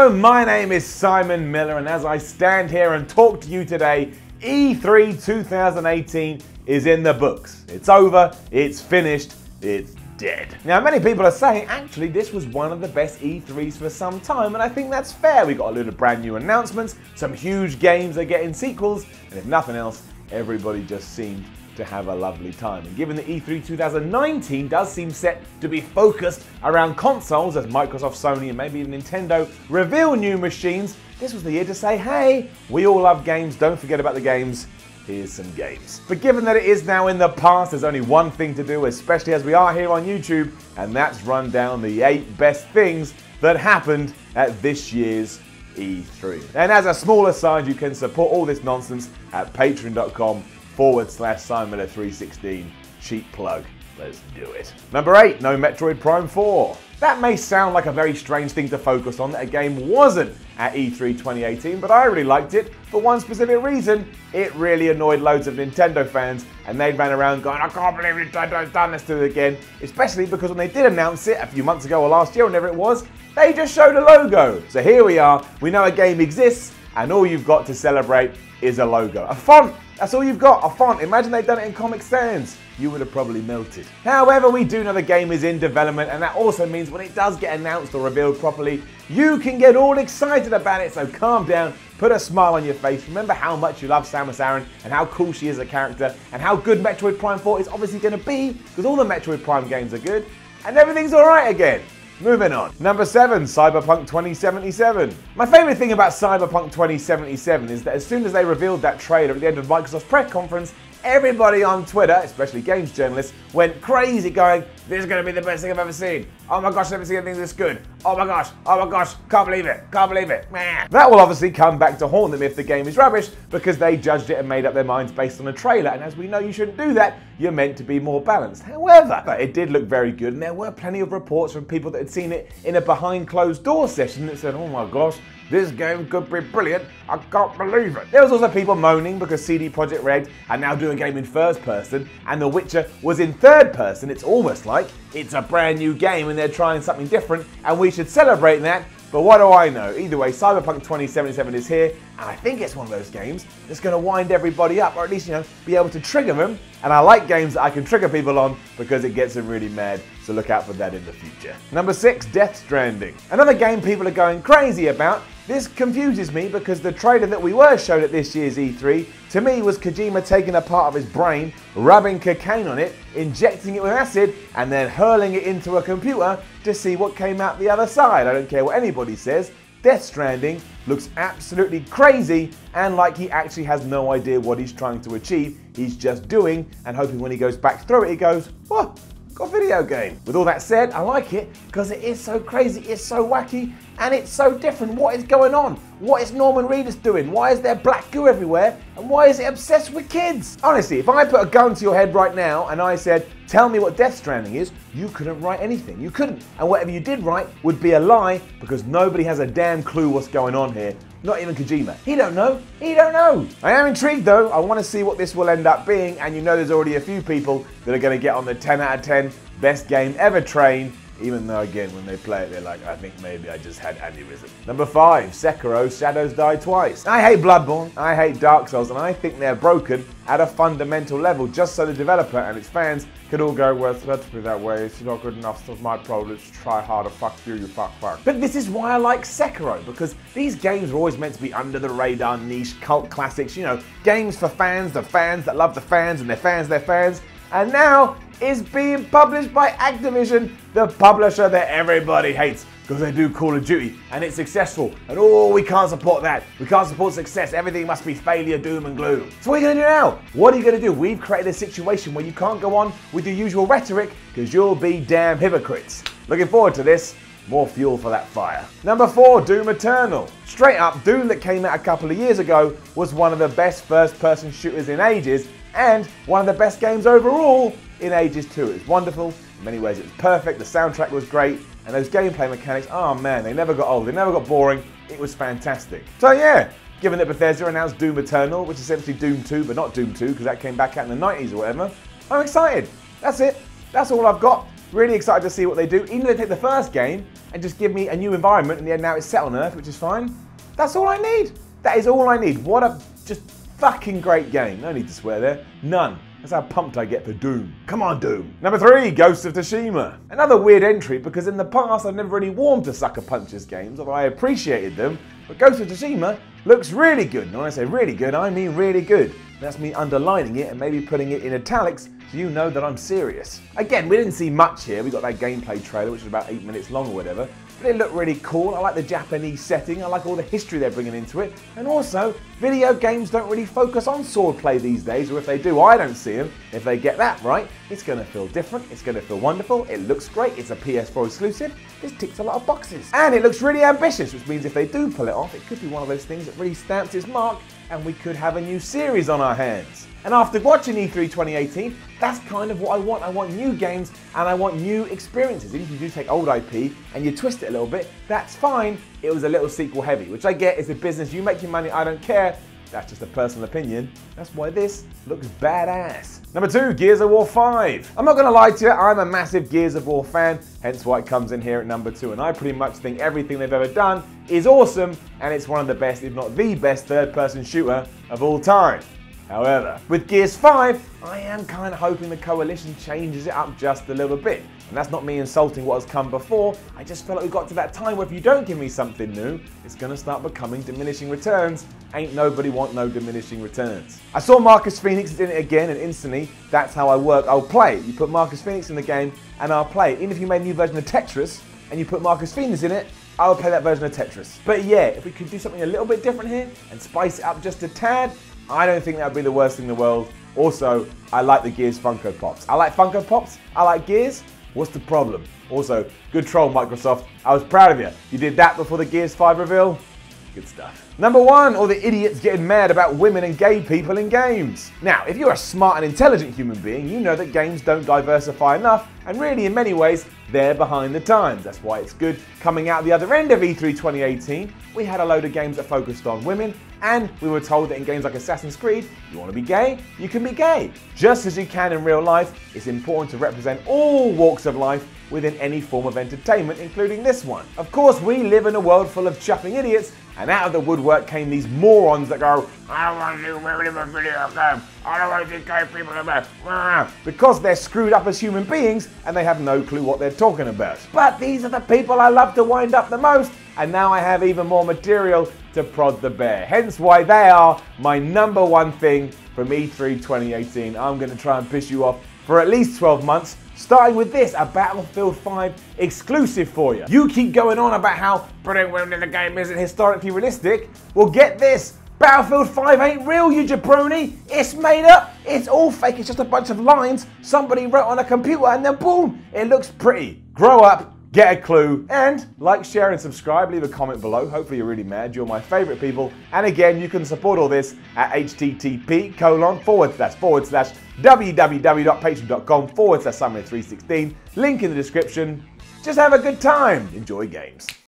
Hello, my name is Simon Miller, and as I stand here and talk to you today, E3 2018 is in the books. It's over, it's finished, it's dead. Now, many people are saying, actually, this was one of the best E3s for some time, and I think that's fair. We got a load of brand new announcements, some huge games are getting sequels, and if nothing else, everybody just seemed to have a lovely time. And given that E3 2019 does seem set to be focused around consoles as Microsoft, Sony, and maybe even Nintendo reveal new machines, this was the year to say, hey, we all love games, don't forget about the games. Here's some games. But given that it is now in the past, there's only one thing to do, especially as we are here on YouTube, and that's run down the 8 best things that happened at this year's E3. And as a small aside, you can support all this nonsense at patreon.com/SimonMiller316. Cheap plug. Let's do it. Number 8, no Metroid Prime 4. That may sound like a very strange thing to focus on, that a game wasn't at E3 2018, but I really liked it for one specific reason. It really annoyed loads of Nintendo fans, and they ran around going, I can't believe Nintendo's done this to it again, especially because when they did announce it a few months ago or last year, whenever it was, they just showed a logo. So here we are, we know a game exists, and all you've got to celebrate is a logo. A font, that's all you've got, a font. Imagine they'd done it in Comic Sans. You would have probably melted. However, we do know the game is in development, and that also means when it does get announced or revealed properly, you can get all excited about it, so calm down, put a smile on your face, remember how much you love Samus Aran and how cool she is as a character, and how good Metroid Prime 4 is obviously going to be, because all the Metroid Prime games are good, and everything's alright again. Moving on. Number 7, Cyberpunk 2077. My favourite thing about Cyberpunk 2077 is that as soon as they revealed that trailer at the end of Microsoft's press conference, everybody on Twitter, especially games journalists, went crazy going, this is going to be the best thing I've ever seen. Oh my gosh, I've never seen anything this good. Oh my gosh, can't believe it, can't believe it. Meh. That will obviously come back to haunt them if the game is rubbish, because they judged it and made up their minds based on a trailer, and as we know you shouldn't do that, you're meant to be more balanced. However, it did look very good, and there were plenty of reports from people that had seen it in a behind closed door session that said, oh my gosh, this game could be brilliant, I can't believe it. There was also people moaning because CD Projekt Red are now doing a game in first person and The Witcher was in third person. It's almost like it's a brand new game and they're trying something different and we should celebrate that. But what do I know? Either way, Cyberpunk 2077 is here, and I think it's one of those games that's going to wind everybody up, or at least, be able to trigger them. And I like games that I can trigger people on because it gets them really mad, so look out for that in the future. Number 6, Death Stranding. Another game people are going crazy about. This confuses me because the trailer that we were shown at this year's E3, to me, was Kojima taking a part of his brain, rubbing cocaine on it, injecting it with acid, and then hurling it into a computer to see what came out the other side. I don't care what anybody says. Death Stranding looks absolutely crazy and like he actually has no idea what he's trying to achieve. He's just doing and hoping when he goes back through it, he goes, whoa, got a video game. With all that said, I like it because it is so crazy, it's so wacky, and it's so different. What is going on? What is Norman Reedus doing? Why is there black goo everywhere? And why is it obsessed with kids? Honestly, if I put a gun to your head right now and I said, tell me what Death Stranding is, you couldn't write anything. You couldn't. And whatever you did write would be a lie because nobody has a damn clue what's going on here. Not even Kojima. He don't know. He don't know. I am intrigued though. I want to see what this will end up being, and there's already a few people that are going to get on the 10 out of 10 best game ever train, even though again when they play it they're like, I think maybe I just had aneurysm. Number 5, Sekiro Shadows Die Twice. I hate Bloodborne, I hate Dark Souls, and I think they're broken at a fundamental level just so the developer and its fans can all go, well, it's meant to be that way, it's not good enough, so my problem is to try harder, fuck you, you fuck. But this is why I like Sekiro, because these games are always meant to be under the radar, niche, cult classics, games for fans, the fans that love the fans, and their fans, and now is being published by Activision, the publisher that everybody hates because they do Call of Duty and it's successful, and we can't support that. We can't support success. Everything must be failure, doom and gloom. So what are you going to do now? What are you going to do? We've created a situation where you can't go on with your usual rhetoric because you'll be damn hypocrites. Looking forward to this. More fuel for that fire. Number 4, Doom Eternal. Straight up, Doom that came out a couple of years ago was one of the best first-person shooters in ages and one of the best games overall in ages too. It was wonderful. In many ways it was perfect. The soundtrack was great. And those gameplay mechanics, oh man, they never got old. They never got boring. It was fantastic. So yeah, given that Bethesda announced Doom Eternal, which is essentially Doom 2, but not Doom 2 because that came back out in the 90s or whatever, I'm excited. That's it. That's all I've got. Really excited to see what they do. Even if they take the first game and just give me a new environment, and now it's set on Earth, which is fine. That's all I need. That is all I need. What a just fucking great game. No need to swear there. None. That's how pumped I get for Doom. Come on, Doom. Number 3, Ghost of Tsushima. Another weird entry because in the past I've never really warmed to Sucker Punch's games, although I appreciated them. But Ghost of Tsushima looks really good. And when I say really good, I mean really good. That's me underlining it and maybe putting it in italics so you know that I'm serious. Again, we didn't see much here. We got that gameplay trailer, which was about 8 minutes long or whatever. But it looked really cool. I like the Japanese setting. I like all the history they're bringing into it. And also, video games don't really focus on swordplay these days, or if they do, I don't see them. If they get that right, it's going to feel different. It's going to feel wonderful. It looks great. It's a PS4 exclusive. This ticks a lot of boxes. And it looks really ambitious, which means if they do pull it off, it could be one of those things that really stamps its mark and we could have a new series on our hands. And after watching E3 2018, that's kind of what I want. I want new games and I want new experiences. Even if you do take old IP and you twist it a little bit, that's fine. It was a little sequel heavy, which I get is a business. You make your money, I don't care. That's just a personal opinion. That's why this looks badass. Number 2, Gears of War 5. I'm not gonna lie to you, I'm a massive Gears of War fan, hence why it comes in here at number 2. And I pretty much think everything they've ever done is awesome, and it's one of the best, if not the best, third-person shooter of all time. However, with Gears 5, I am kind of hoping the Coalition changes it up just a little bit. And that's not me insulting what has come before, I just feel like we got to that time where if you don't give me something new, it's going to start becoming diminishing returns. Ain't nobody want no diminishing returns. I saw Marcus Phoenix in it again, and instantly, that's how I work. I'll play it. You put Marcus Phoenix in the game, and I'll play it. Even if you made a new version of Tetris, and you put Marcus Phoenix in it, I'll play that version of Tetris. But yeah, if we could do something a little bit different here, and spice it up just a tad, I don't think that would be the worst thing in the world. Also, I like the Gears Funko Pops. I like Funko Pops, I like Gears. What's the problem? Also, good troll, Microsoft. I was proud of you. You did that before the Gears 5 reveal. Good stuff. Number 1, all the idiots getting mad about women and gay people in games. Now, if you're a smart and intelligent human being, you know that games don't diversify enough, and really in many ways, they're behind the times. That's why it's good coming out the other end of E3 2018. We had a load of games that focused on women, and we were told that in games like Assassin's Creed, you want to be gay, you can be gay. Just as you can in real life, it's important to represent all walks of life within any form of entertainment, including this one. Of course, we live in a world full of chuffing idiots, and out of the woodwork came these morons that go, I don't want to do women in a video game, I don't want to see gay people in a because they're screwed up as human beings and they have no clue what they're talking about. But these are the people I love to wind up the most, and now I have even more material to prod the bear. Hence why they are my number 1 thing from E3 2018. I'm going to try and piss you off for at least 12 months, starting with this, a Battlefield 5 exclusive for you. You keep going on about how putting women in the game isn't historically realistic. Well, get this. Battlefield 5 ain't real, you jabroni. It's made up. It's all fake. It's just a bunch of lines somebody wrote on a computer and then boom, it looks pretty. Grow up, get a clue, and like, share and subscribe. Leave a comment below. Hopefully you're really mad. You're my favorite people. And again, you can support all this at http://www.patreon.com/Summary316. Link in the description. Just have a good time. Enjoy games.